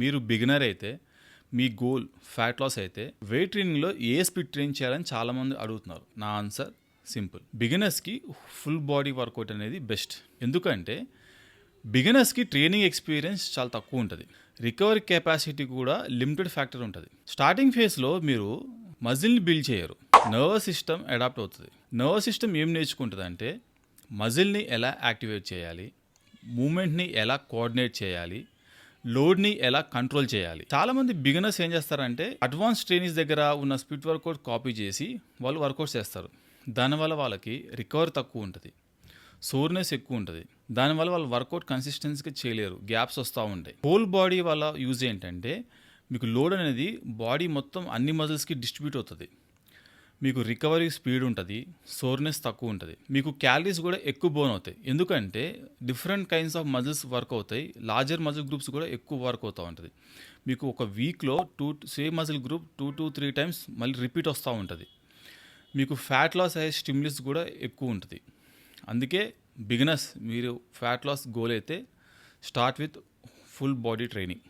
మీరు బిగినర్ అయితే మీ గోల్ ఫ్యాట్ లాస్ అయితే వెయిట్ ట్రైనింగ్లో ఏ స్పీడ్ ట్రైన్ చేయాలని చాలామంది అడుగుతున్నారు. నా ఆన్సర్ సింపుల్. బిగినర్స్కి ఫుల్ బాడీ వర్కౌట్ అనేది బెస్ట్. ఎందుకంటే బిగినర్స్కి ట్రైనింగ్ ఎక్స్పీరియన్స్ చాలా తక్కువ ఉంటుంది. రికవరీ కెపాసిటీ కూడా లిమిటెడ్ ఫ్యాక్టర్ ఉంటుంది. స్టార్టింగ్ ఫేజ్లో మీరు మజిల్ని బిల్డ్ చేయరు, నర్వస్ సిస్టమ్ అడాప్ట్ అవుతుంది. నర్వస్ సిస్టమ్ ఏం నేర్చుకుంటుంది అంటే మజిల్ని ఎలా యాక్టివేట్ చేయాలి, మూమెంట్ని ఎలా కోఆర్డినేట్ చేయాలి, లోడ్ని ఎలా కంట్రోల్ చేయాలి. చాలామంది బిగినర్స్ ఏం చేస్తారంటే అడ్వాన్స్ ట్రైనీస్ దగ్గర ఉన్న స్పీడ్ వర్కౌట్ కాపీ చేసి వాళ్ళు వర్కౌట్స్ చేస్తారు. దానివల్ల వాళ్ళకి రికవరీ తక్కువ ఉంటుంది, సోర్నెస్ ఎక్కువ ఉంటుంది. దానివల్ల వాళ్ళు వర్కౌట్ కన్సిస్టెన్సీగా చేయలేరు, గ్యాప్స్ వస్తూ ఉంటాయి. హోల్ బాడీ వల్ల యూజ్ ఏంటంటే మీకు లోడ్ అనేది బాడీ మొత్తం అన్ని మజిల్స్కి డిస్ట్రిబ్యూట్ అవుతుంది. మీకు రికవరీ స్పీడ్ ఉంటుంది, సోర్నెస్ తక్కువ ఉంటుంది. మీకు క్యాలరీస్ కూడా ఎక్కువ బర్న్ అవుతాయి. ఎందుకంటే different kinds of muscles work అవుతాయి. లార్జర్ మజిల్ గ్రూప్స్ కూడా ఎక్కువ వర్క్ అవుతూ ఉంటుంది. మీకు ఒక వీక్లో same muscle group 2 to 3 times మళ్ళీ రిపీట్ వస్తూ ఉంటుంది. మీకు ఫ్యాట్ లాస్ అయ్యే స్టిమ్యులస్ కూడా ఎక్కువ ఉంటుంది. అందుకే బిగినర్స్ మీరు ఫ్యాట్ లాస్ గోల్ అయితే start with full body training.